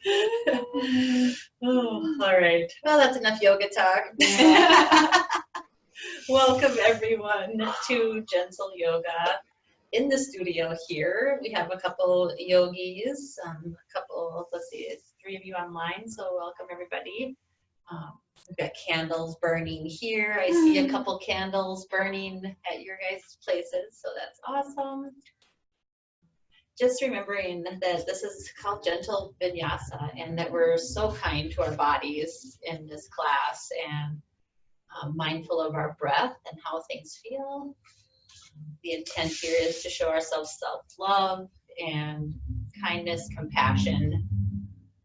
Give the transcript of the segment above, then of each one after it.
Oh, all right. Well, that's enough yoga talk. Yeah. Welcome everyone to Gentle Yoga. In the studio here, we have a couple yogis, let's see, it's 3 of you online, so welcome everybody. We've got candles burning here. I see a couple candles burning at your guys' places, so that's awesome. Just remembering that this is called gentle vinyasa and that we're so kind to our bodies in this class and mindful of our breath and how things feel. The intent here is to show ourselves self-love and kindness, compassion,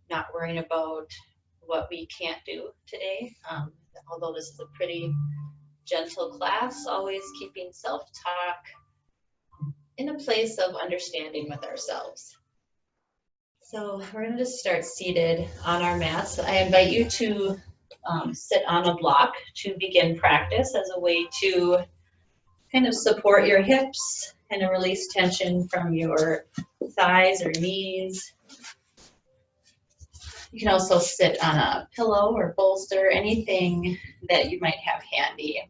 not worrying about what we can't do today. Although this is a pretty gentle class, always keeping self-talk in a place of understanding with ourselves. So we're going to just start seated on our mats. I invite you to sit on a block to begin practice as a way to kind of support your hips, kind of release tension from your thighs or knees. You can also sit on a pillow or bolster, anything that you might have handy.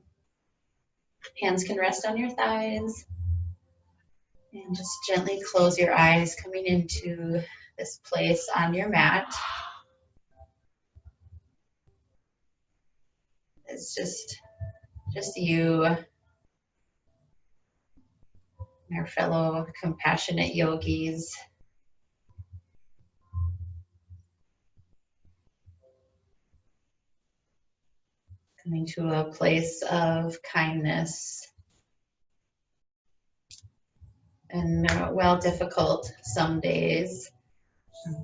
Hands can rest on your thighs. And just gently close your eyes, coming into this place on your mat. It's just you and our fellow compassionate yogis. Coming to a place of kindness. And while difficult some days,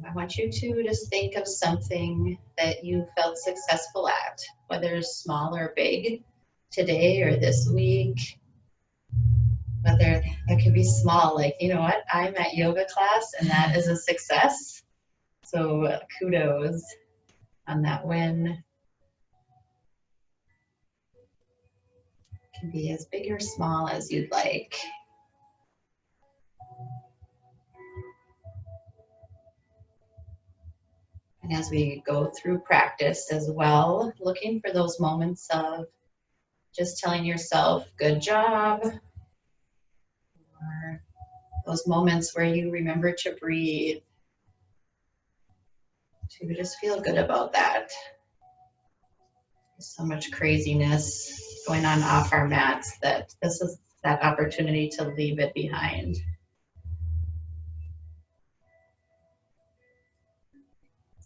I want you to just think of something that you felt successful at, whether small or big, today or this week. Whether it could be small, like, you know what, I'm at yoga class and that is a success. So kudos on that win. It can be as big or small as you'd like. And as we go through practice as well, looking for those moments of just telling yourself, good job, or those moments where you remember to breathe, to just feel good about that. There's so much craziness going on off our mats that this is that opportunity to leave it behind.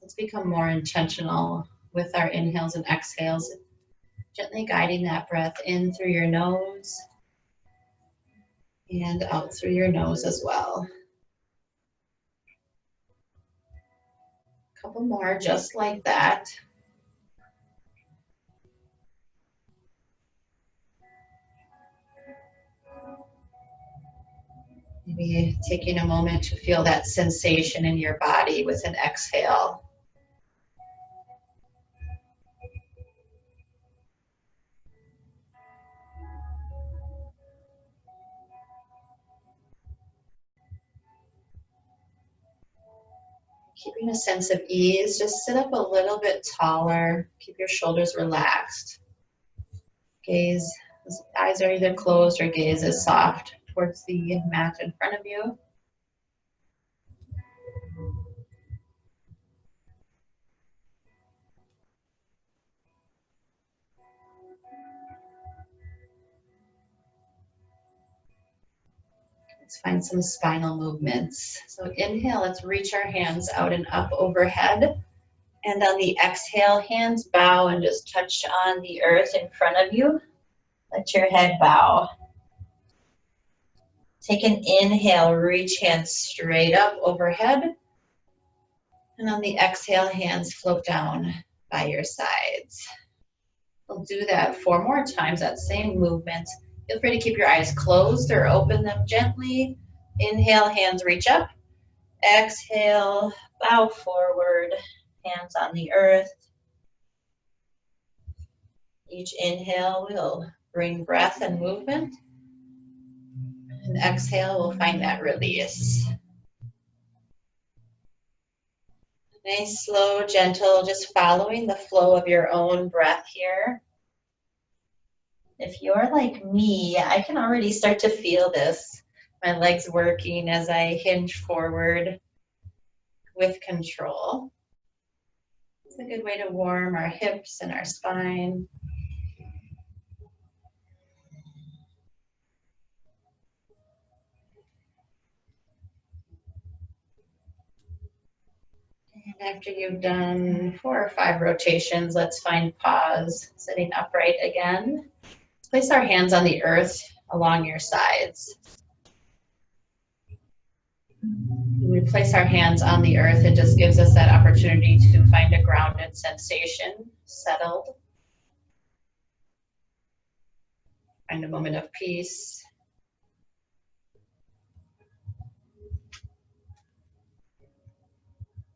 Let's become more intentional with our inhales and exhales, gently guiding that breath in through your nose and out through your nose as well. A couple more just like that. Maybe taking a moment to feel that sensation in your body with an exhale. Keeping a sense of ease, just sit up a little bit taller. Keep your shoulders relaxed. Gaze, eyes are either closed or gaze is soft towards the mat in front of you. Let's find some spinal movements. So inhale, let's reach our hands out and up overhead. And on the exhale, hands bow and just touch on the earth in front of you. Let your head bow. Take an inhale, reach hands straight up overhead. And on the exhale, hands float down by your sides. We'll do that 4 more times, that same movement. Feel free to keep your eyes closed or open them gently. Inhale, hands reach up. Exhale, bow forward, hands on the earth. Each inhale will bring breath and movement. And exhale, we'll find that release. Nice, slow, gentle, just following the flow of your own breath here. If you're like me, I can already start to feel this. My legs working as I hinge forward with control. It's a good way to warm our hips and our spine. And after you've done 4 or 5 rotations, let's find pause, sitting upright again. Place our hands on the earth along your sides. When we place our hands on the earth, it just gives us that opportunity to find a grounded sensation, settled. Find a moment of peace.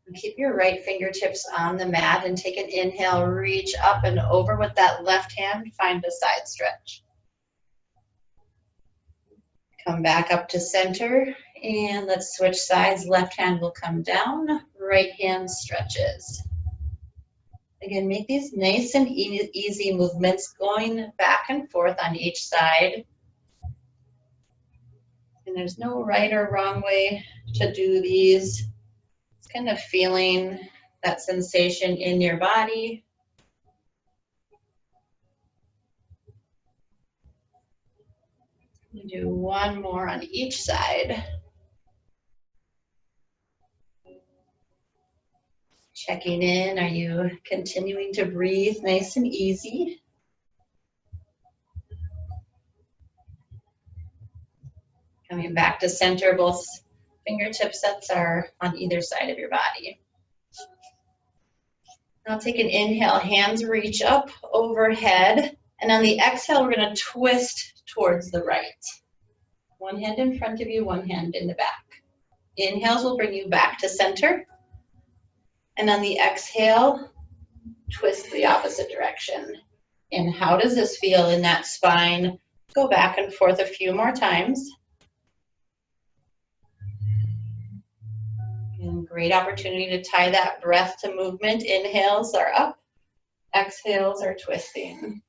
And keep your right fingertips on the mat and take an inhale, reach up and over with that left hand, find a side stretch. Come back up to center and let's switch sides. Left hand will come down, right hand stretches. Again, make these nice and easy movements going back and forth on each side. And there's no right or wrong way to do these. It's kind of feeling that sensation in your body. Do one more on each side. Checking in, are you continuing to breathe nice and easy? Coming back to center, both fingertip sets are on either side of your body. Now take an inhale, hands reach up overhead, and on the exhale, we're going to twist towards the right. One hand in front of you, one hand in the back. Inhales will bring you back to center. And on the exhale, twist the opposite direction. And how does this feel in that spine? Go back and forth a few more times. And great opportunity to tie that breath to movement. Inhales are up, exhales are twisting.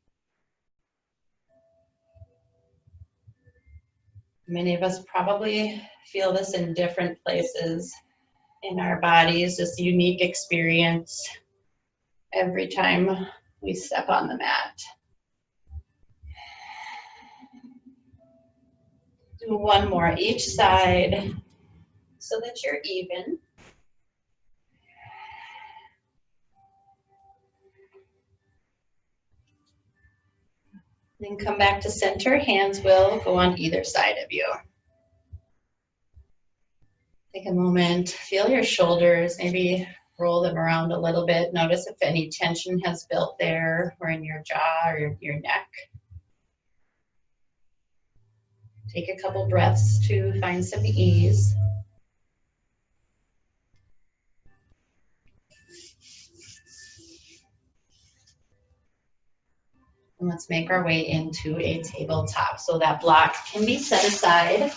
Many of us probably feel this in different places in our bodies, this unique experience every time we step on the mat. Do one more each side so that you're even. Then come back to center. Hands will go on either side of you. Take a moment, feel your shoulders, maybe roll them around a little bit. Notice if any tension has built there or in your jaw or your neck. Take a couple breaths to find some ease. And let's make our way into a tabletop. So that block can be set aside.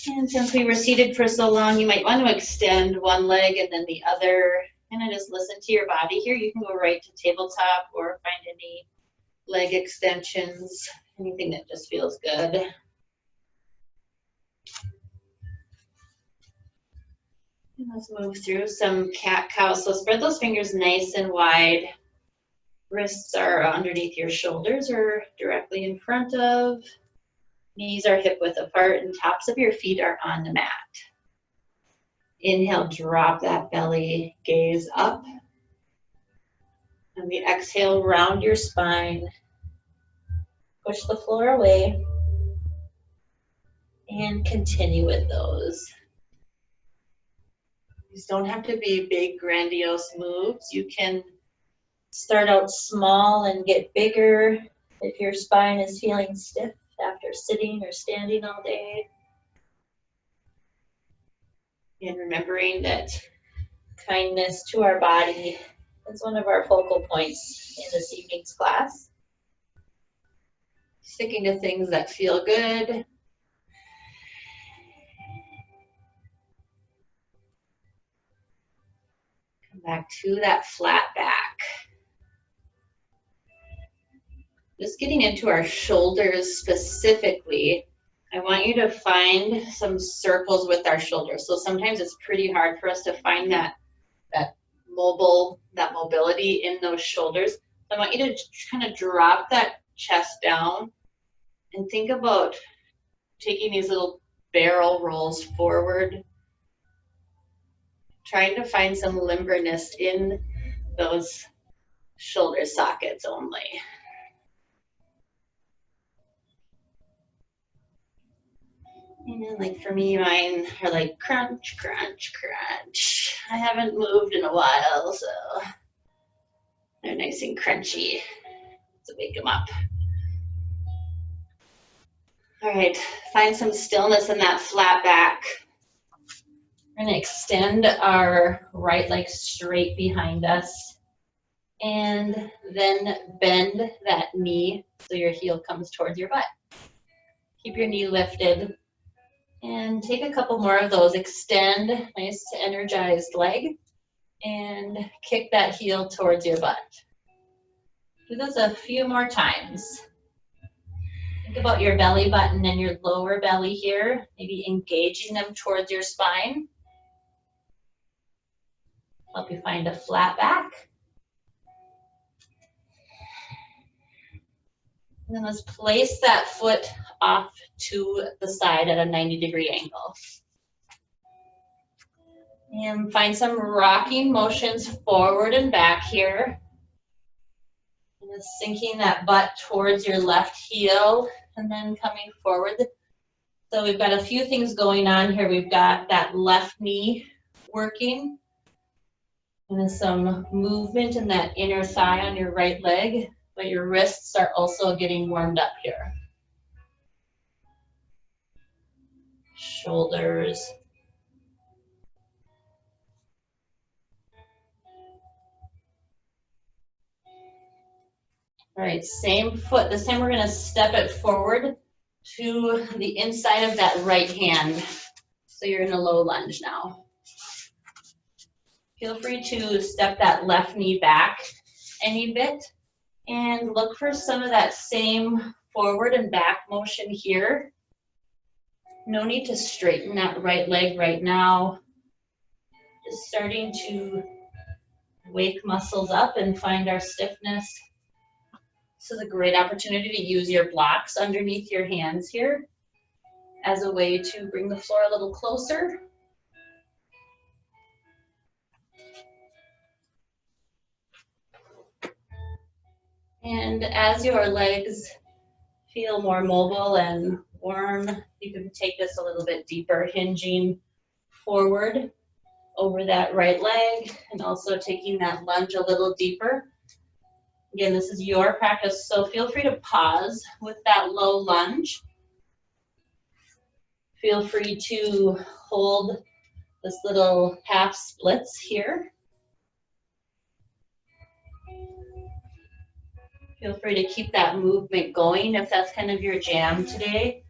And since we were seated for so long, you might want to extend one leg and then the other. And just listen to your body here. You can go right to tabletop or find any leg extensions, anything that just feels good. And let's move through some cat-cow. So spread those fingers nice and wide. Wrists are underneath your shoulders or directly in front of. Knees are hip width apart and tops of your feet are on the mat. Inhale, drop that belly, gaze up. On the exhale, round your spine. Push the floor away. And continue with those. These don't have to be big, grandiose moves. You can start out small and get bigger if your spine is feeling stiff after sitting or standing all day. And remembering that kindness to our body is one of our focal points in this evening's class. Sticking to things that feel good. Back to that flat back. Just getting into our shoulders specifically, I want you to find some circles with our shoulders. So sometimes it's pretty hard for us to find that mobility in those shoulders. So I want you to kind of drop that chest down and think about taking these little barrel rolls forward, trying to find some limberness in those shoulder sockets only. And like for me, mine are like crunch, crunch, crunch. I haven't moved in a while, so they're nice and crunchy to wake them up. All right, find some stillness in that flat back. We're gonna extend our right leg straight behind us and then bend that knee so your heel comes towards your butt. Keep your knee lifted and take a couple more of those. Extend, nice energized leg, and kick that heel towards your butt. Do this a few more times. Think about your belly button and your lower belly here, maybe engaging them towards your spine. Help you find a flat back. And then let's place that foot off to the side at a 90-degree angle. And find some rocking motions forward and back here. And just sinking that butt towards your left heel and then coming forward. So we've got a few things going on here. We've got that left knee working. And then some movement in that inner thigh on your right leg, but your wrists are also getting warmed up here. Shoulders. All right, same foot. This time we're going to step it forward to the inside of that right hand. So you're in a low lunge now. Feel free to step that left knee back any bit and look for some of that same forward and back motion here. No need to straighten that right leg right now. Just starting to wake muscles up and find our stiffness. This is a great opportunity to use your blocks underneath your hands here as a way to bring the floor a little closer. And as your legs feel more mobile and warm, you can take this a little bit deeper, hinging forward over that right leg and also taking that lunge a little deeper. Again, this is your practice, so feel free to pause with that low lunge. Feel free to hold this little half splits here. Feel free to keep that movement going if that's kind of your jam today.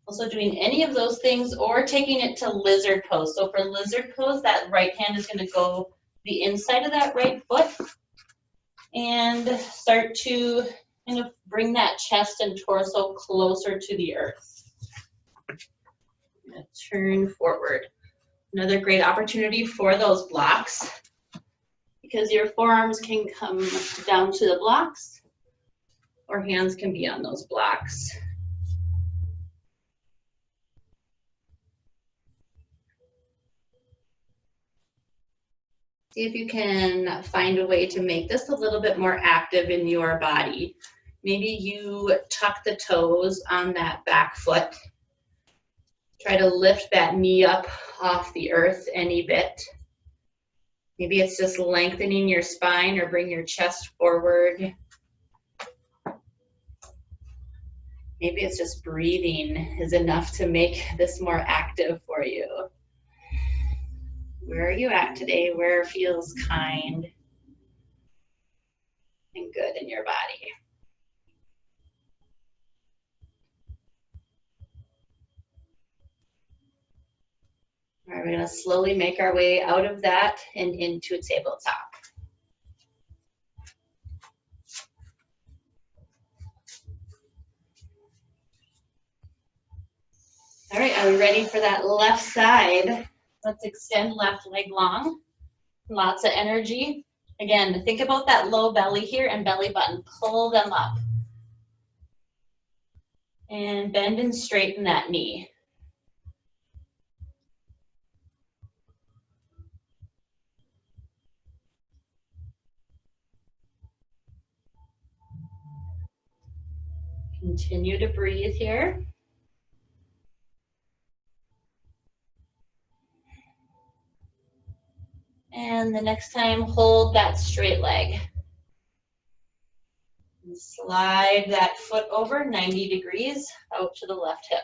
Also doing any of those things or taking it to lizard pose. So for lizard pose, that right hand is going to go the inside of that right foot and start to kind of bring that chest and torso closer to the earth. I'm going to turn forward. Another great opportunity for those blocks because your forearms can come down to the blocks or hands can be on those blocks. See if you can find a way to make this a little bit more active in your body. Maybe you tuck the toes on that back foot. Try to lift that knee up off the earth any bit. Maybe it's just lengthening your spine or bring your chest forward. Maybe it's just breathing is enough to make this more active for you. Where are you at today? Where feels kind and good in your body? All All right, we're gonna slowly make our way out of that and into a tabletop. All right, are we ready for that left side? Let's extend left leg long. Lots of energy. Again, think about that low belly here and belly button. Pull them up. And bend and straighten that knee. Continue to breathe here. And the next time, hold that straight leg. And slide that foot over 90 degrees out to the left hip.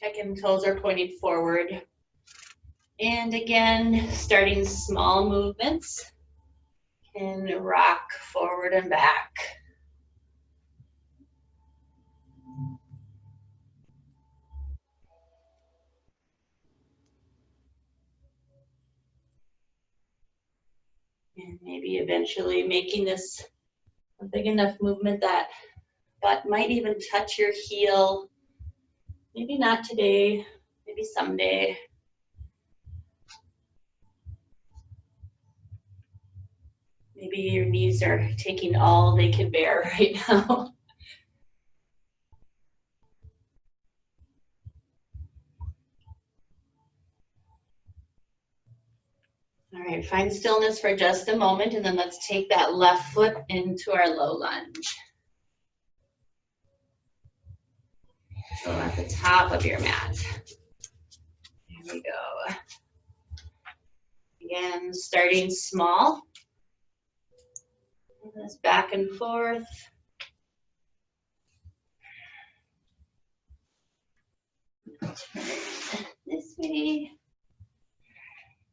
Check and toes are pointing forward. And again, starting small movements. And rock forward and back. And maybe eventually making this a big enough movement that butt might even touch your heel. Maybe not today, maybe someday. Maybe your knees are taking all they can bear right now. All right, find stillness for just a moment, and then let's take that left foot into our low lunge. So at the top of your mat. There we go. Again, starting small. This back and forth. Turn this way.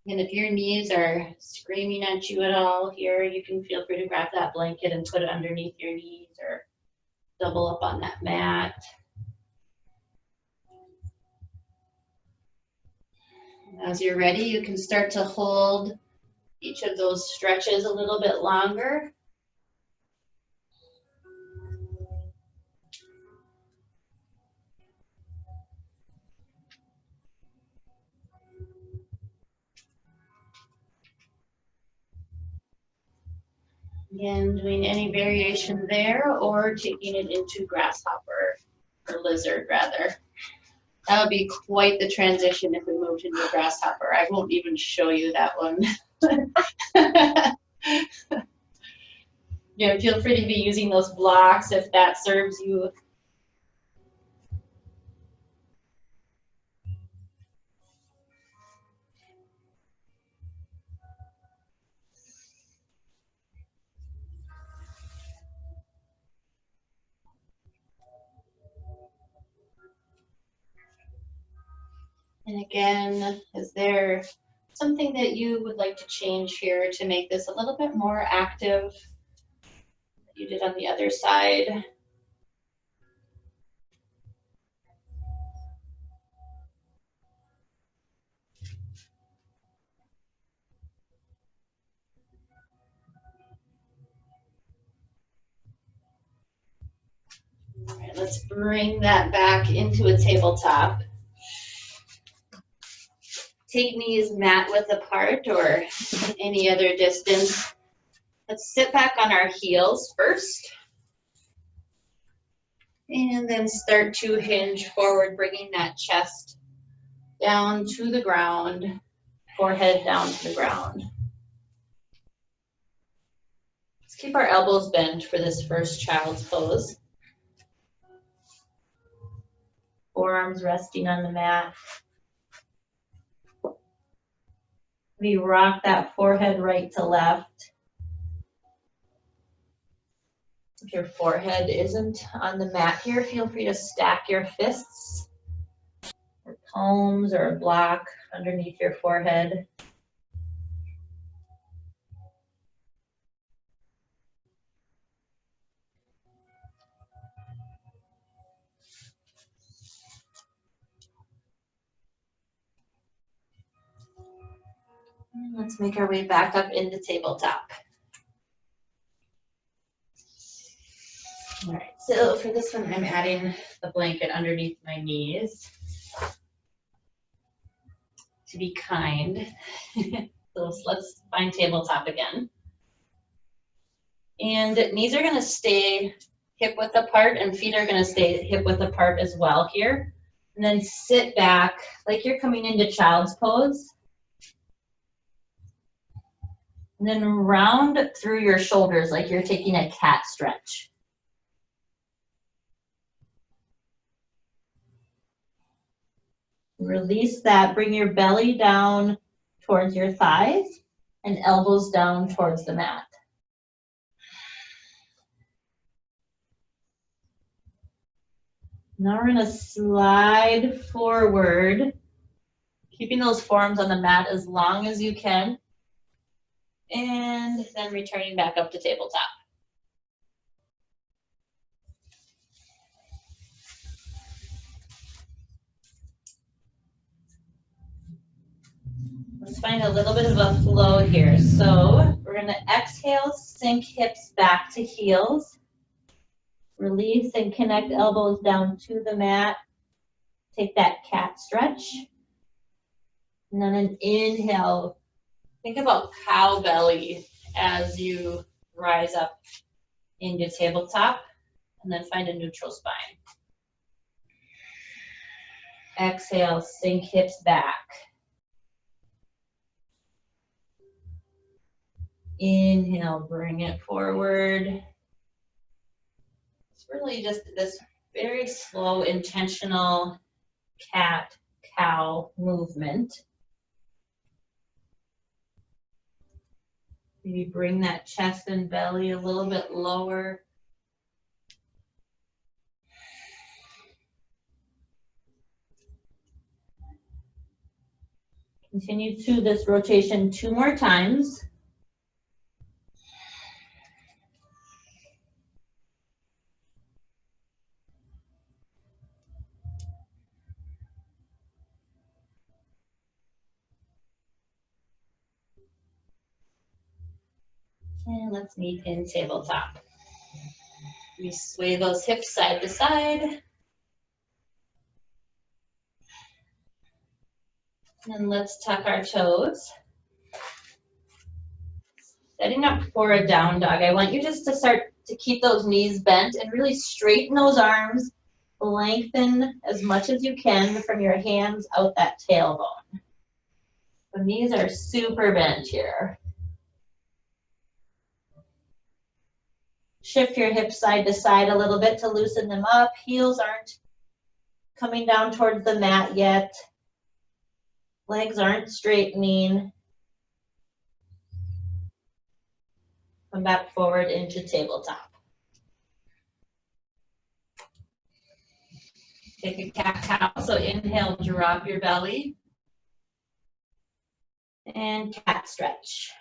And if your knees are screaming at you at all here, you can feel free to grab that blanket and put it underneath your knees or double up on that mat. As you're ready, you can start to hold each of those stretches a little bit longer. Again, doing any variation there or taking it into grasshopper or lizard rather. That would be quite the transition if we moved into a grasshopper. I won't even show you that one. Yeah, feel free to be using those blocks if that serves you. And again, is there something that you would like to change here to make this a little bit more active that you did on the other side? All right, let's bring that back into a tabletop. Take knees mat width apart or any other distance. Let's sit back on our heels first. And then start to hinge forward, bringing that chest down to the ground, forehead down to the ground. Let's keep our elbows bent for this first child's pose. Forearms resting on the mat. We rock that forehead right to left. If your forehead isn't on the mat here, feel free to stack your fists or palms or a block underneath your forehead. Let's make our way back up into tabletop. All right, so for this one, I'm adding the blanket underneath my knees to be kind. So let's find tabletop again. And knees are gonna stay hip width apart and feet are gonna stay hip width apart as well here. And then sit back like you're coming into child's pose. And then round through your shoulders like you're taking a cat stretch. Release that, bring your belly down towards your thighs and elbows down towards the mat. Now we're gonna slide forward, keeping those forearms on the mat as long as you can, and then returning back up to tabletop. Let's find a little bit of a flow here. So we're gonna exhale, sink hips back to heels. Release and connect elbows down to the mat. Take that cat stretch. And then an inhale. Think about cow belly as you rise up into tabletop. And then find a neutral spine. Exhale, sink hips back. Inhale, bring it forward. It's really just this very slow, intentional cat-cow movement. Maybe bring that chest and belly a little bit lower. Continue to this rotation 2 more times. And let's meet in tabletop. We sway those hips side to side. And let's tuck our toes. Setting up for a down dog, I want you just to start to keep those knees bent and really straighten those arms. Lengthen as much as you can from your hands out that tailbone. The knees are super bent here. Shift your hips side to side a little bit to loosen them up. Heels aren't coming down towards the mat yet. Legs aren't straightening. Come back forward into tabletop. Take a cat-cow. So inhale, drop your belly. And cat stretch.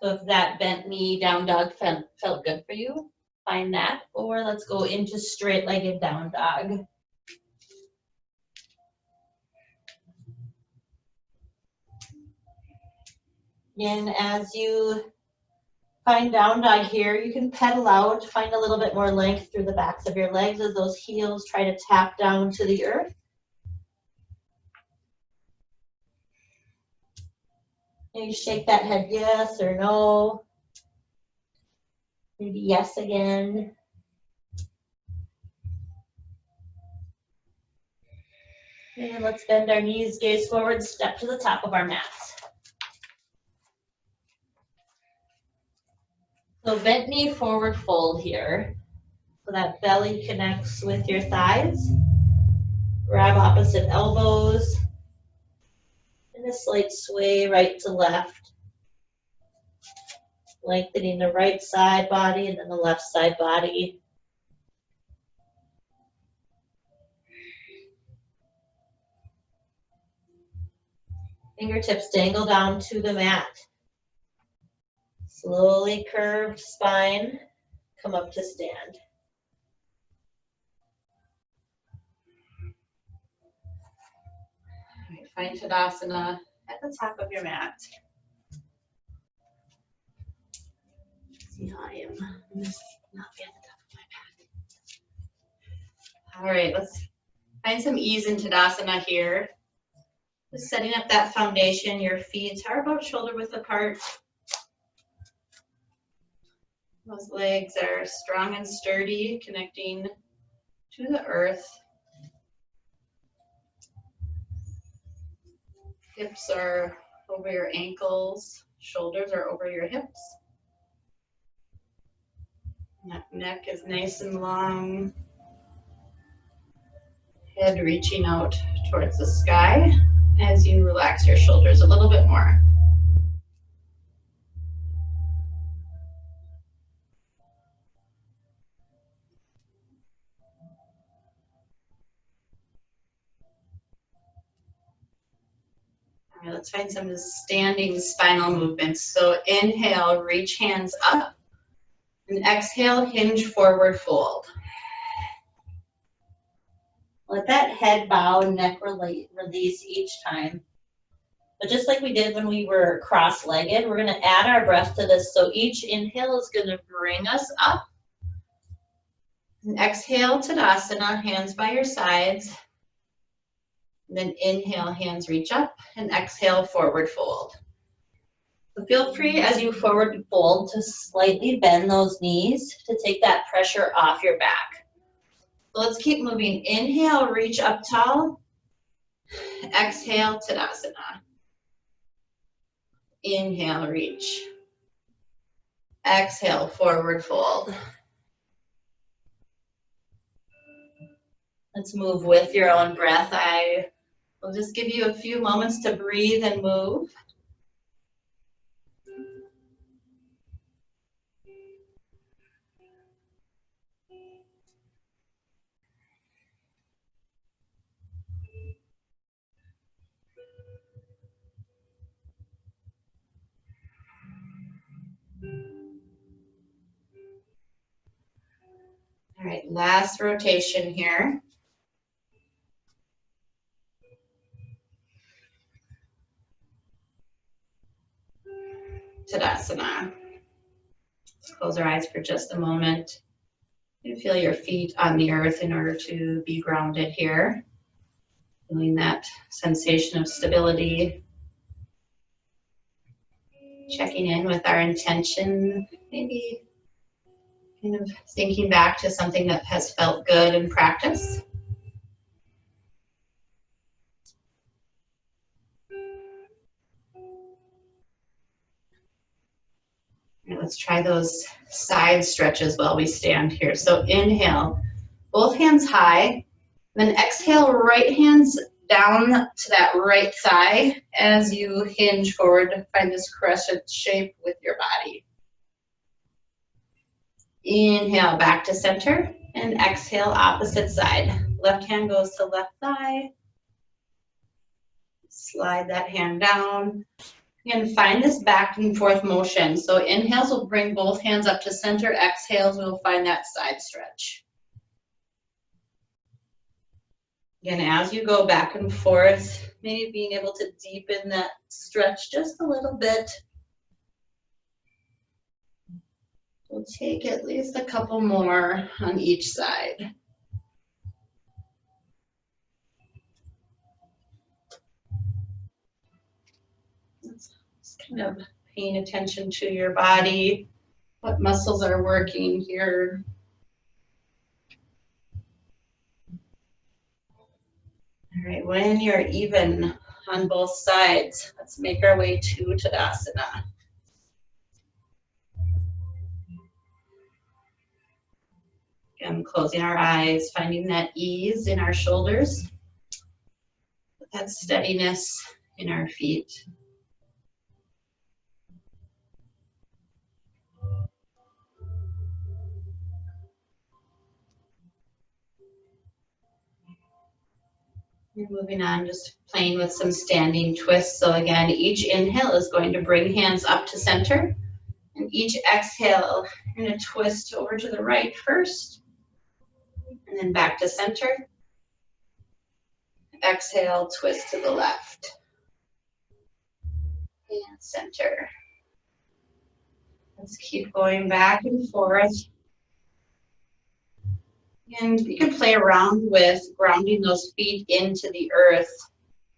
So if that bent knee down dog felt good for you, find that. Or let's go into straight-legged down dog. And as you find down dog here, you can pedal out, find a little bit more length through the backs of your legs as those heels try to tap down to the earth. Maybe shake that head yes or no. Maybe yes again. And let's bend our knees, gaze forward, step to the top of our mats. So bent knee forward fold here. So that belly connects with your thighs. Grab opposite elbows. And a slight sway right to left. Lengthening the right side body and then the left side body. Fingertips dangle down to the mat. Slowly curved spine, come up to stand. Find Tadasana at the top of your mat. See how I am not be at the top of my mat. All right, let's find some ease in Tadasana here. Just setting up that foundation. Your feet are about shoulder width apart. Those legs are strong and sturdy, connecting to the earth. Hips are over your ankles, shoulders are over your hips. That neck is nice and long. Head reaching out towards the sky as you relax your shoulders a little bit more. All right, let's find some standing spinal movements. So inhale, reach hands up. And exhale, hinge forward fold. Let that head bow and neck release each time. But just like we did when we were cross-legged, we're going to add our breath to this. So each inhale is going to bring us up. And exhale, Tadasana, hands by your sides. And then inhale, hands reach up. And exhale, forward fold. So feel free as you forward fold to slightly bend those knees to take that pressure off your back. So let's keep moving. Inhale, reach up tall. Exhale, Tadasana. Inhale, reach. Exhale, forward fold. Let's move with your own breath. I will just give you a few moments to breathe and move. All right, last rotation here. Tadasana. Let's close our eyes for just a moment. You feel your feet on the earth in order to be grounded here. Feeling that sensation of stability. Checking in with our intention, maybe kind of thinking back to something that has felt good in practice. And let's try those side stretches while we stand here. So inhale, both hands high, then exhale, right hands down to that right thigh as you hinge forward. Find this crescent shape with your body. Inhale, back to center, and exhale, opposite side. Left hand goes to left thigh. Slide that hand down. And find this back and forth motion. So inhales will bring both hands up to center. Exhales will find that side stretch. Again, as you go back and forth, maybe being able to deepen that stretch just a little bit. We'll take at least a couple more on each side. Just kind of paying attention to your body, what muscles are working here. All right, when you're even on both sides, let's make our way to Tadasana. Again, closing our eyes, finding that ease in our shoulders, that steadiness in our feet. Moving on, just playing with some standing twists. So again, each inhale is going to bring hands up to center. And each exhale, you're going to twist over to the right first. And then back to center. Exhale, twist to the left. And center. Let's keep going back and forth. And you can play around with grounding those feet into the earth,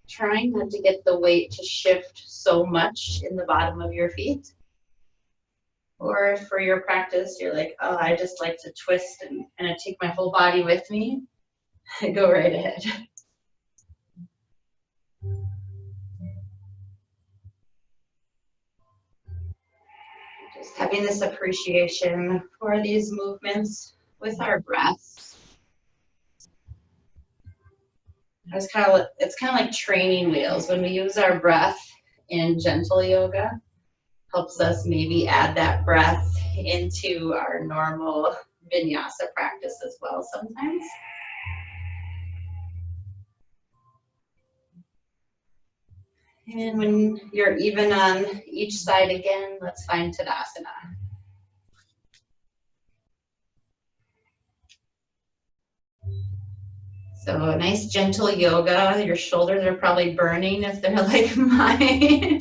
trying not to get the weight to shift so much in the bottom of your feet. Or for your practice, you're like, oh, I just like to twist and I take my whole body with me. Go right ahead. Just having this appreciation for these movements with our breath. It's kind of like training wheels. When we use our breath in gentle yoga, helps us maybe add that breath into our normal vinyasa practice as well sometimes. And when you're even on each side again, let's find Tadasana. So a nice gentle yoga. Your shoulders are probably burning if they're like mine.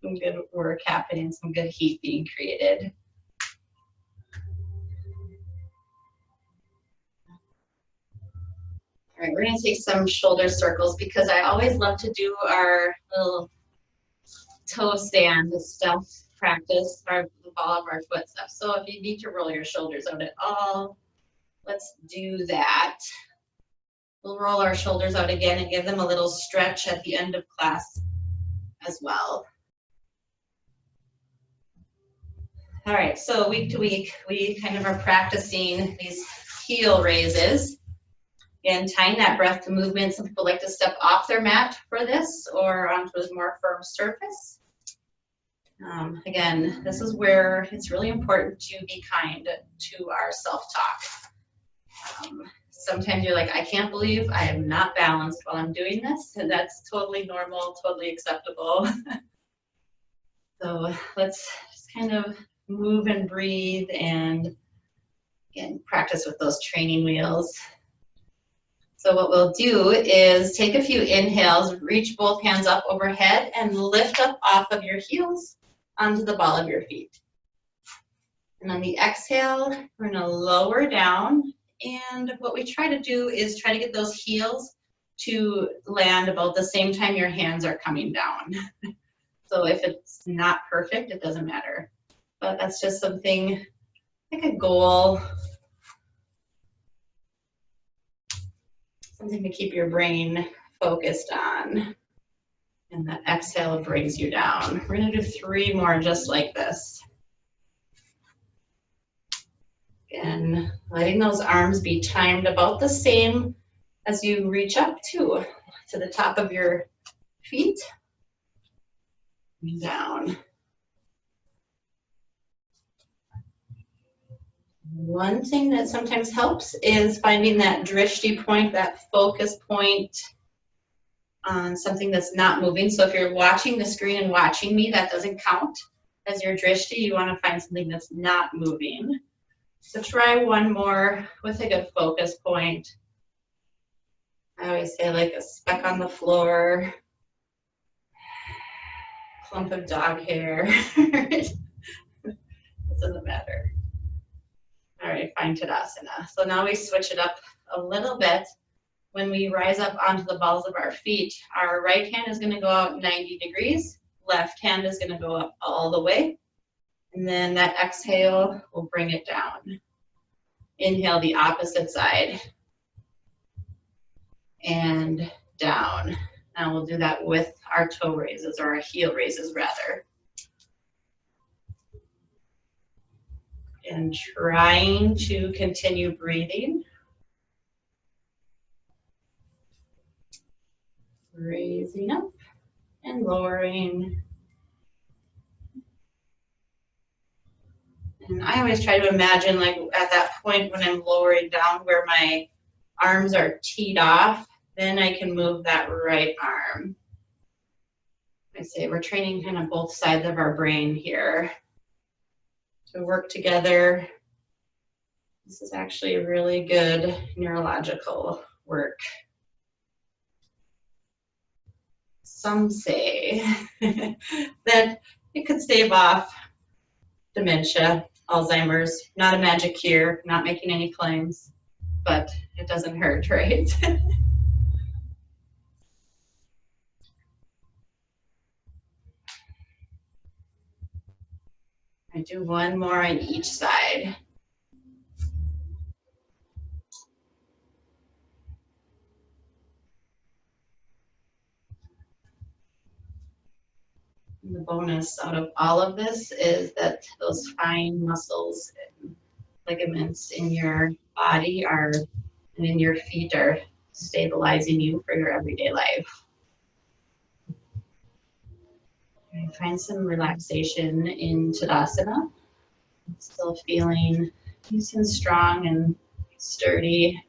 Some good work happening, some good heat being created. All right, we're gonna take some shoulder circles because I always love to do our little toe stand stuff practice, the ball of our foot stuff. So if you need to roll your shoulders out at all, let's do that. We'll roll our shoulders out again and give them a little stretch at the end of class as well. All right, so week to week, we kind of are practicing these heel raises. Again, tying that breath to movement. Some people like to step off their mat for this or onto a more firm surface. Again, this is where it's really important to be kind to our self-talk. Sometimes you're like, I can't believe I am not balanced while I'm doing this, and that's totally normal, totally acceptable. So let's just kind of move and breathe and again, practice with those training wheels. So what we'll do is take a few inhales, reach both hands up overhead and lift up off of your heels onto the ball of your feet. And on the exhale, we're gonna lower down. And what we try to do is try to get those heels to land about the same time your hands are coming down. So if it's not perfect, it doesn't matter. But that's just something like a goal, something to keep your brain focused on. And that exhale brings you down. We're gonna do 3 more just like this. Again, letting those arms be timed about the same as you reach up to the top of your feet. And down. One thing that sometimes helps is finding that drishti point, that focus point on something that's not moving. So if you're watching the screen and watching me, that doesn't count as your drishti. You want to find something that's not moving. So try one more with a good focus point. I always say like a speck on the floor, clump of dog hair. It doesn't matter. All right, find Tadasana. So now we switch it up a little bit. When we rise up onto the balls of our feet, our right hand is going to go out 90 degrees. Left hand is going to go up all the way. And then that exhale will bring it down. Inhale the opposite side. And down. Now we'll do that with our toe raises, or our heel raises rather. And trying to continue breathing. Raising up and lowering. And I always try to imagine like at that point when I'm lowering down where my arms are teed off, then I can move that right arm. I say we're training kind of both sides of our brain here to work together. This is actually really good neurological work. some say that it could stave off dementia, Alzheimer's. Not a magic cure, not making any claims, but it doesn't hurt, right? I do one more on each side. And the bonus out of all of this is that those fine muscles and ligaments in your body are, and in your feet are stabilizing you for your everyday life. And find some relaxation in Tadasana. Still feeling nice and strong and sturdy.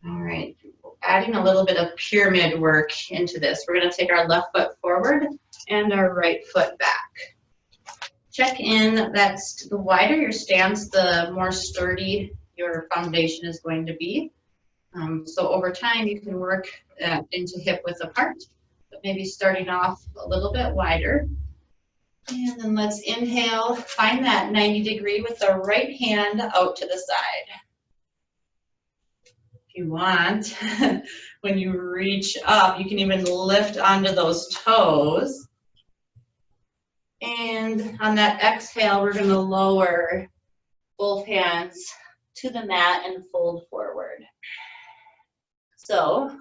All right, adding a little bit of pyramid work into this. We're going to take our left foot forward and our right foot back. Check in that the wider your stance, the more sturdy your foundation is going to be. So over time, you can work into hip width apart, but maybe starting off a little bit wider. And then let's inhale, find that 90-degree with the right hand out to the side. If you want, when you reach up, you can even lift onto those toes. And on that exhale, we're going to lower both hands to the mat and fold forward. So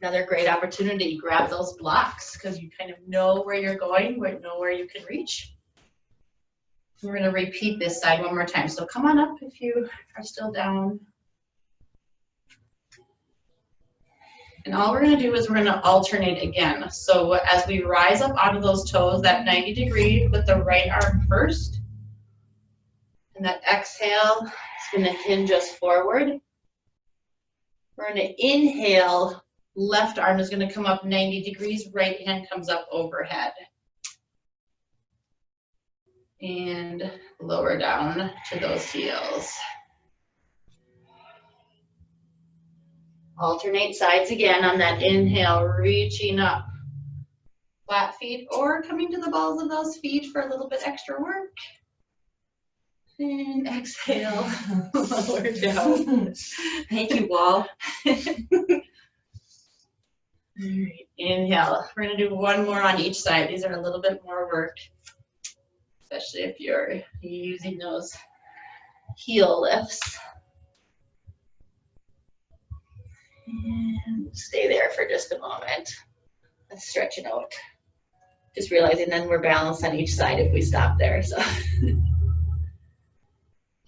another great opportunity, grab those blocks because you kind of know where you're going, know where you can reach. We're going to repeat this side one more time. So come on up if you are still down. And all we're going to do is we're going to alternate again. So as we rise up onto those toes, that 90-degree with the right arm first. And that exhale is going to hinge us forward. We're going to inhale, left arm is going to come up 90 degrees, right hand comes up overhead. And lower down to those heels. Alternate sides again on that inhale, reaching up. Flat feet or coming to the balls of those feet for a little bit extra work. And exhale, lower down. Thank you, wall. All right, inhale. We're going to do one more on each side. These are a little bit more work, especially if you're using those heel lifts. And stay there for just a moment. Let's stretch it out. Just realizing then we're balanced on each side if we stop there. So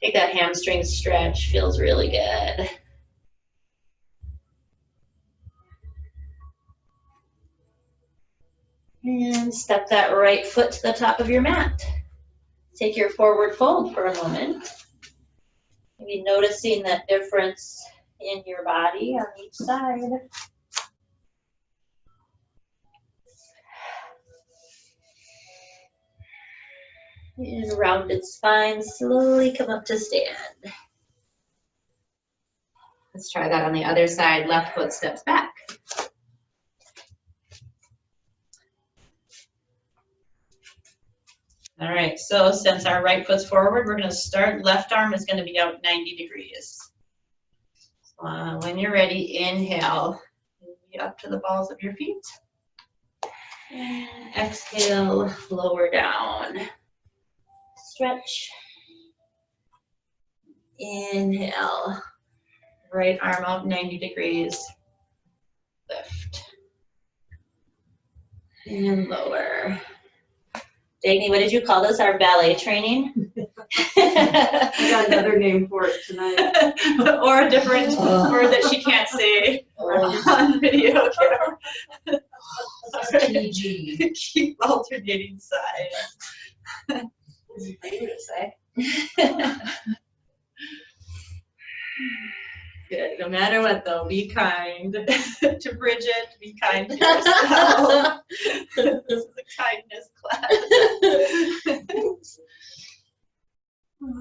take that hamstring stretch, feels really good. And step that right foot to the top of your mat. Take your forward fold for a moment. Maybe noticing that difference in your body on each side. And rounded spine, slowly come up to stand. Let's try that on the other side. Left foot steps back. All right, so since our right foot's forward, we're going to start. Left arm is going to be out 90 degrees. When you're ready, inhale, up to the balls of your feet. And exhale, lower down. Stretch. Inhale, right arm out 90 degrees. Lift. And lower. Janie, what did you call this? Our ballet training? I got another name for it tonight. Or a different word that she can't say on video camera. PG. Keep alternating sides. I knew to say. Good. matter what though, be kind to Bridget, be kind to yourself. This is a kindness class. All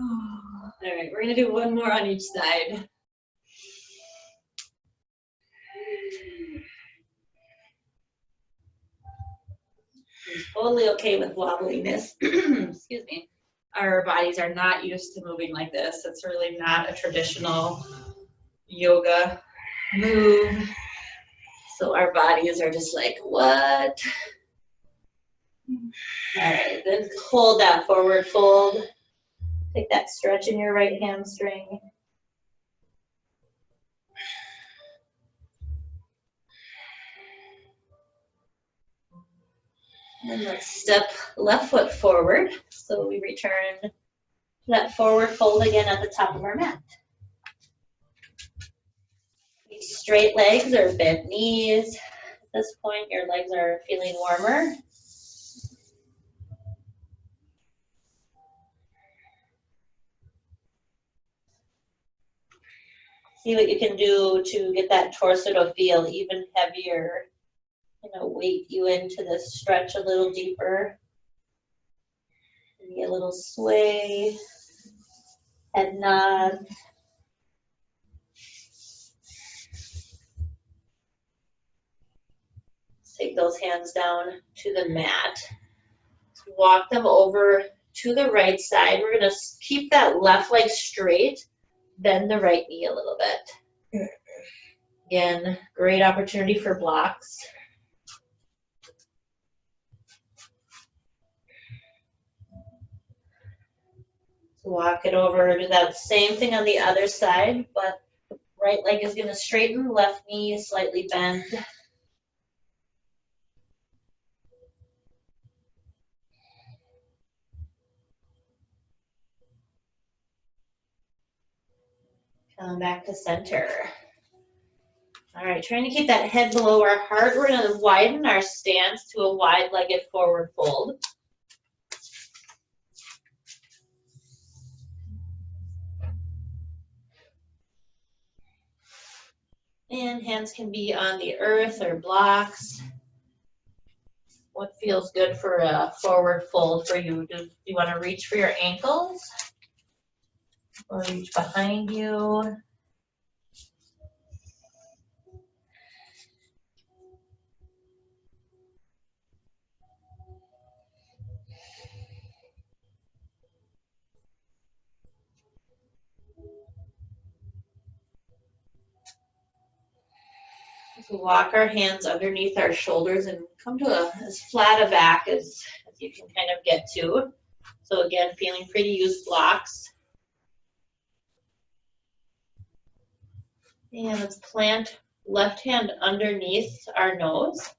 right, we're gonna do one more on each side. I'm totally okay with wobbliness. Excuse me. Our bodies are not used to moving like this. It's really not a traditional yoga move. So our bodies are just like, what? All right, then hold that forward fold. Take that stretch in your right hamstring. And let's step left foot forward. So we return to that forward fold again at the top of our mat. Straight legs or bent knees. At this point, your legs are feeling warmer. See what you can do to get that torso to feel even heavier. Weight you into this stretch a little deeper. Maybe a little sway, head nod. Take those hands down to the mat. Walk them over to the right side. We're going to keep that left leg straight, bend the right knee a little bit. Again, great opportunity for blocks. Walk it over, do that same thing on the other side, but right leg is going to straighten, left knee slightly bend. Come back to center. All right, trying to keep that head below our heart. We're going to widen our stance to a wide-legged forward fold. And hands can be on the earth or blocks. What feels good for a forward fold for you? Do you want to reach for your ankles? Or reach behind you? So walk our hands underneath our shoulders and come to as flat a back as you can kind of get to. So again, feeling free to use blocks. And let's plant left hand underneath our nose.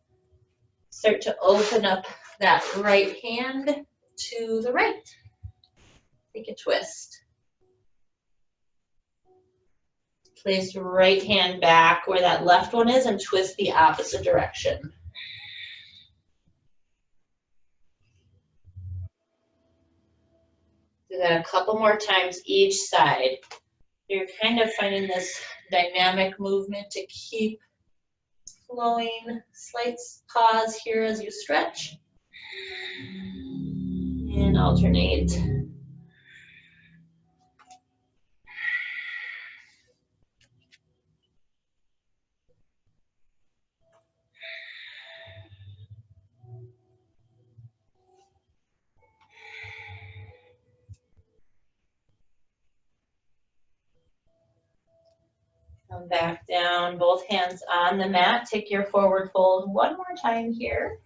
Start to open up that right hand to the right. Take a twist. Place your right hand back where that left one is and twist the opposite direction. Do that a couple more times each side. You're kind of finding this dynamic movement to keep flowing. Slight pause here as you stretch. And alternate. Come back down, both hands on the mat. Take your forward fold one more time here.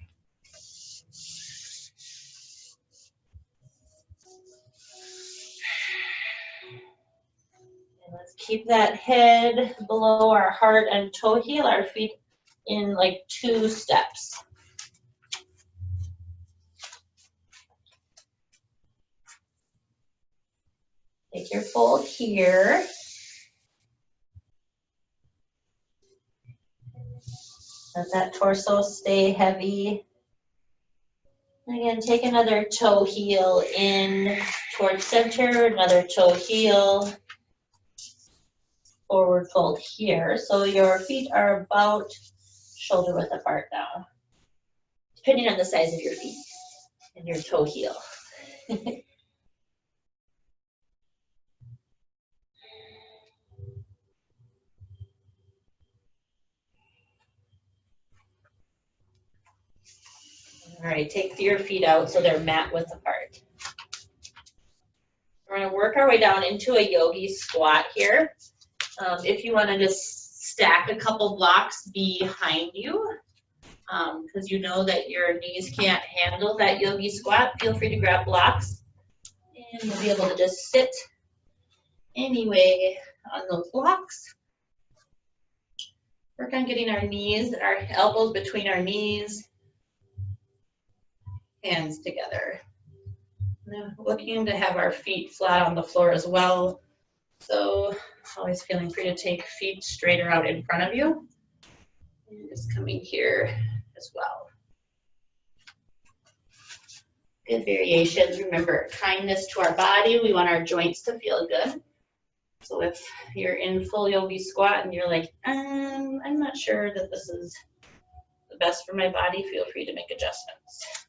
And let's keep that head below our heart and toe heel our feet in like 2 steps. Take your fold here. Let that torso stay heavy. Again, take another toe heel in towards center, another toe heel. forward fold here. So your feet are about shoulder width apart now, depending on the size of your feet and your toe heel. All right, take your feet out so they're mat width apart. We're going to work our way down into a yogi squat here. If you want to just stack a couple blocks behind you, because you know that your knees can't handle that yogi squat, feel free to grab blocks and you'll be able to just sit anyway on those blocks. Work on getting our knees, our elbows between our knees, hands together. Now, looking to have our feet flat on the floor as well. So always feeling free to take feet straighter out in front of you. And just coming here as well. Good variations. Remember, kindness to our body. We want our joints to feel good. So if you're in full yogi squat and you're like, I'm not sure that this is the best for my body, feel free to make adjustments.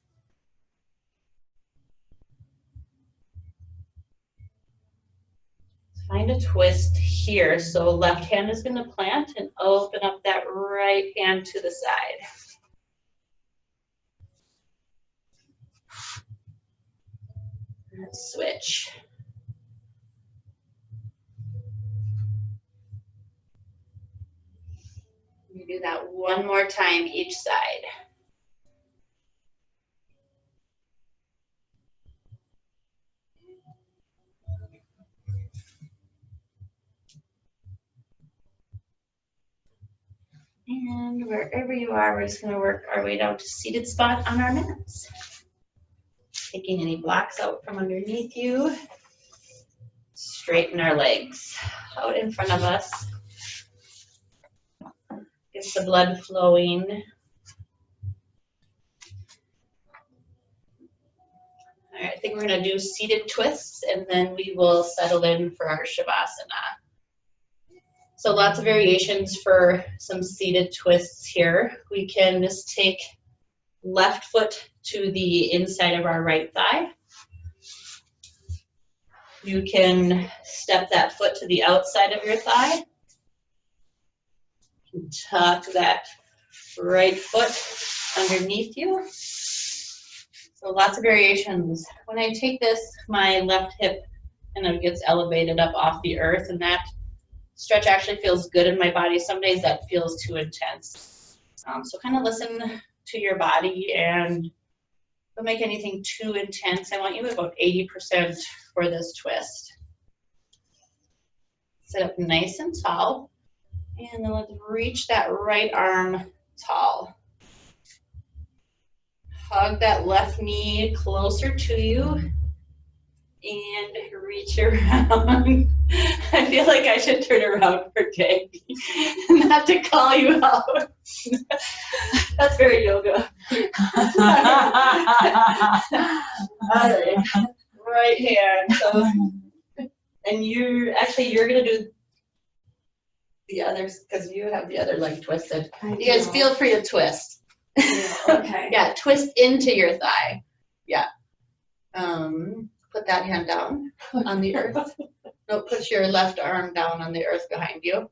Find a twist here. So left hand is going to plant and open up that right hand to the side. Let's switch. You do that one more time each side. And wherever you are, we're just going to work our way down to seated spot on our mats. Taking any blocks out from underneath you. Straighten our legs out in front of us. Get the blood flowing. All right, I think we're going to do seated twists and then we will settle in for our Shavasana. So lots of variations for some seated twists here. We can just take left foot to the inside of our right thigh. You can step that foot to the outside of your thigh. Tuck that right foot underneath you. So lots of variations. When I take this, my left hip kind of gets elevated up off the earth, and that stretch actually feels good in my body. Some days that feels too intense. So kind of listen to your body and don't make anything too intense. I want you at about 80% for this twist. Sit up nice and tall. And then let's reach that right arm tall. Hug that left knee closer to you. And reach around. I feel like I should turn around for Jay, not to call you out. That's very yoga. All right, right hand. So, and you're gonna do the others because you have the other leg twisted. You guys feel free to twist. Okay. Yeah, twist into your thigh. Yeah. Put that hand down on the earth. No, put your left arm down on the earth behind you.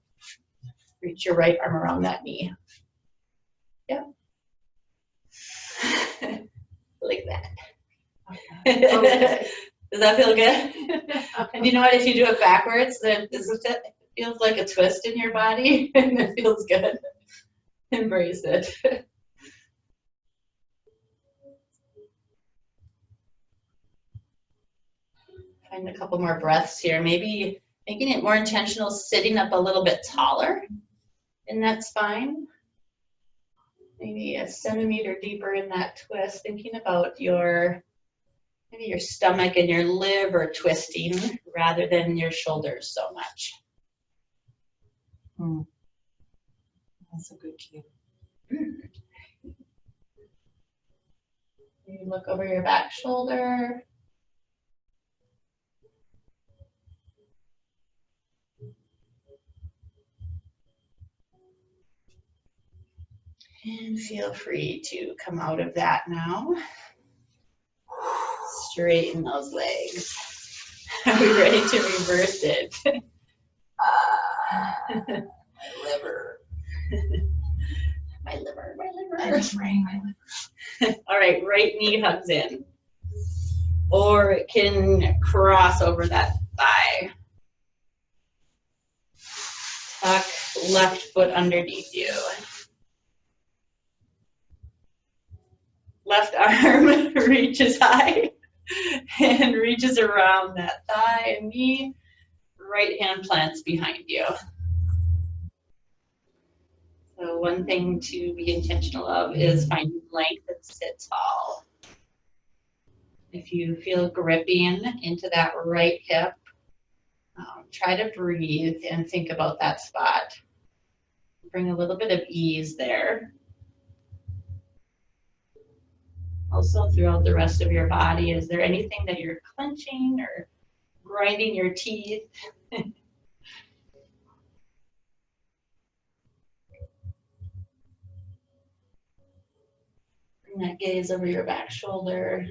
Reach your right arm around that knee. Yep. Like that. Okay. Does that feel good? And you know what? If you do it backwards, then it feels like a twist in your body, and it feels good. Embrace it. Find a couple more breaths here. Maybe making it more intentional, sitting up a little bit taller in that spine. Maybe a centimeter deeper in that twist, thinking about maybe your stomach and your liver twisting rather than your shoulders so much. That's a good cue. Maybe look over your back shoulder. And feel free to come out of that now. Straighten those legs. Are we ready to reverse it? Liver. My liver, my I'm liver. spraying my liver. All right, right knee hugs in. Or it can cross over that thigh. Tuck left foot underneath you. Left arm reaches high and reaches around that thigh and knee. Right hand plants behind you. So one thing to be intentional of is finding length and sit tall. If you feel gripping into that right hip, try to breathe and think about that spot. Bring a little bit of ease there. Also throughout the rest of your body, is there anything that you're clenching or grinding your teeth? Bring that gaze over your back shoulder.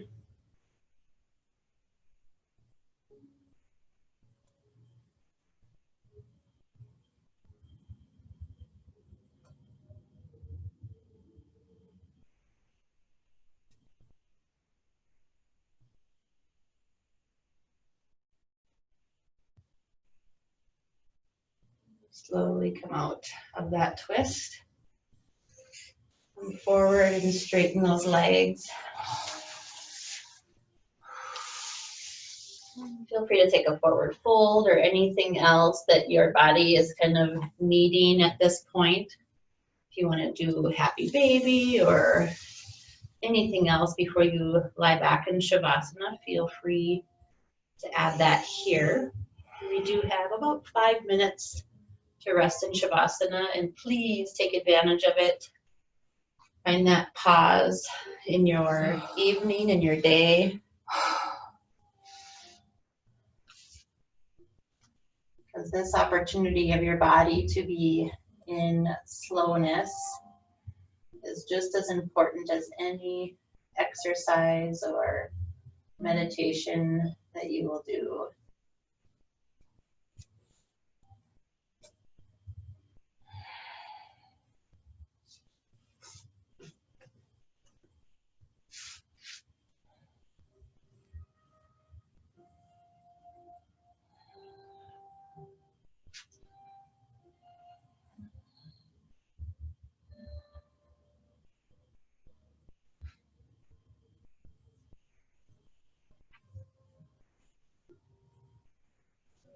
Slowly come out of that twist. Come forward and straighten those legs. Feel free to take a forward fold or anything else that your body is kind of needing at this point. If you want to do happy baby or anything else before you lie back in Shavasana, feel free to add that here. We do have about 5 minutes to rest in Shavasana, and please take advantage of it. Find that pause in your evening, in your day. Because this opportunity of your body to be in slowness is just as important as any exercise or meditation that you will do.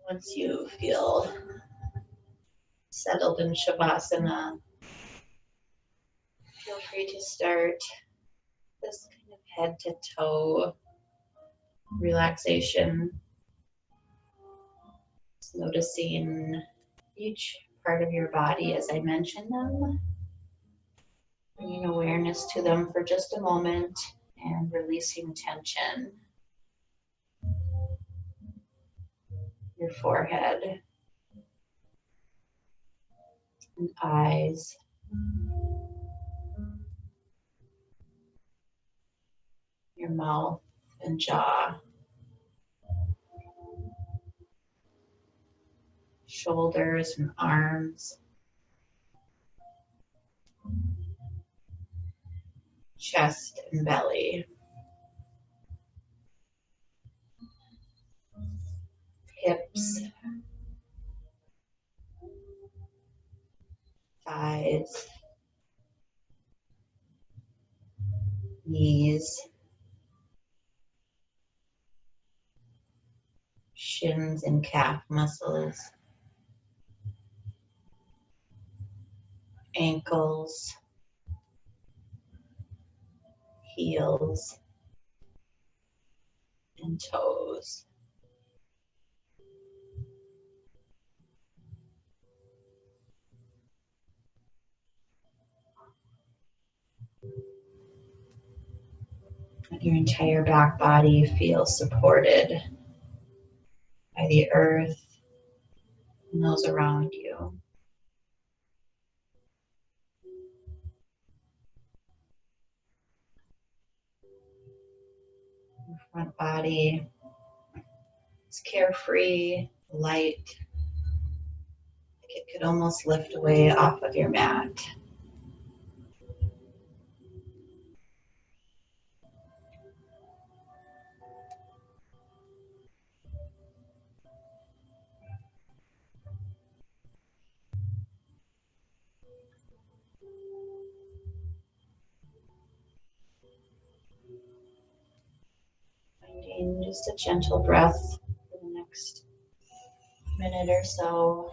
Once you feel settled in Shavasana, feel free to start this kind of head to toe relaxation. Just noticing each part of your body as I mention them, bringing awareness to them for just a moment and releasing tension. Your forehead and eyes. Your mouth and jaw. Shoulders and arms. Chest and belly. Hips. Thighs. Knees. Shins and calf muscles. Ankles. Heels. And toes. Let your entire back body feel supported by the earth and those around you. front body is carefree, light. Like it could almost lift away off of your mat. Finding just a gentle breath for the next minute or so.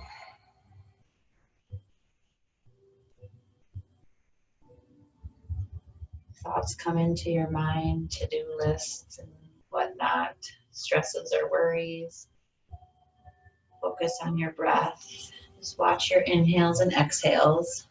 Thoughts come into your mind, to-do lists and whatnot, stresses or worries. Focus on your breath. Just watch your inhales and exhales.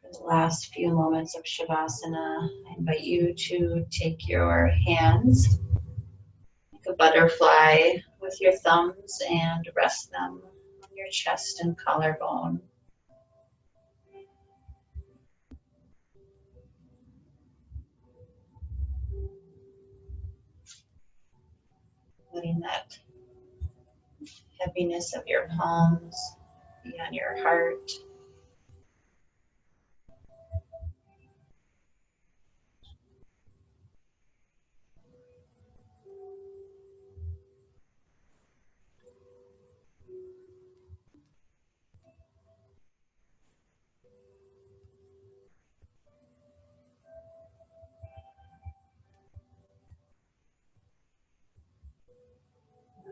For the last few moments of Shavasana, I invite you to take your hands, like a butterfly, with your thumbs and rest them on your chest and collarbone. Letting that heaviness of your palms be on your heart.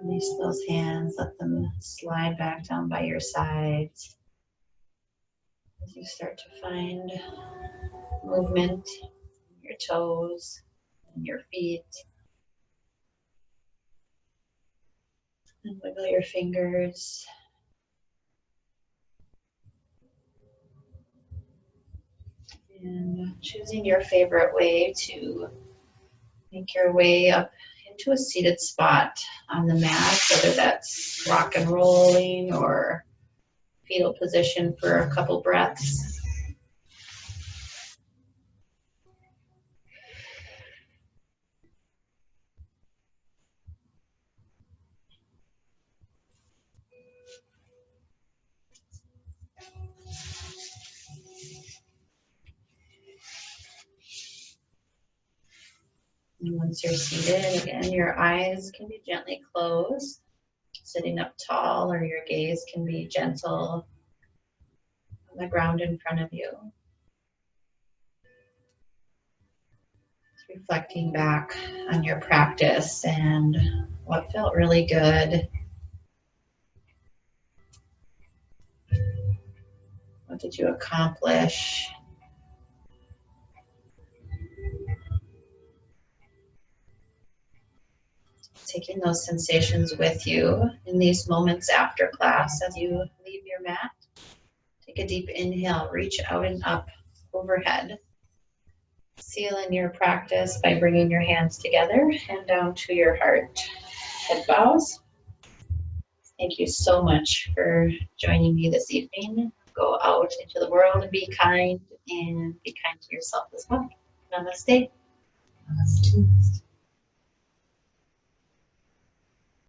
Release those hands, let them slide back down by your sides as you start to find movement in your toes and your feet. And wiggle your fingers. And choosing your favorite way to make your way up into a seated spot on the mat, whether that's rock and rolling or fetal position for a couple breaths. And once you're seated, again, your eyes can be gently closed, sitting up tall, or your gaze can be gentle on the ground in front of you. Reflecting back on your practice and what felt really good. What did you accomplish? Taking those sensations with you in these moments after class as you leave your mat. Take a deep inhale, reach out and up overhead. Seal in your practice by bringing your hands together and down to your heart. Head bows. Thank you so much for joining me this evening. Go out into the world and be kind to yourself as well. Namaste. Namaste.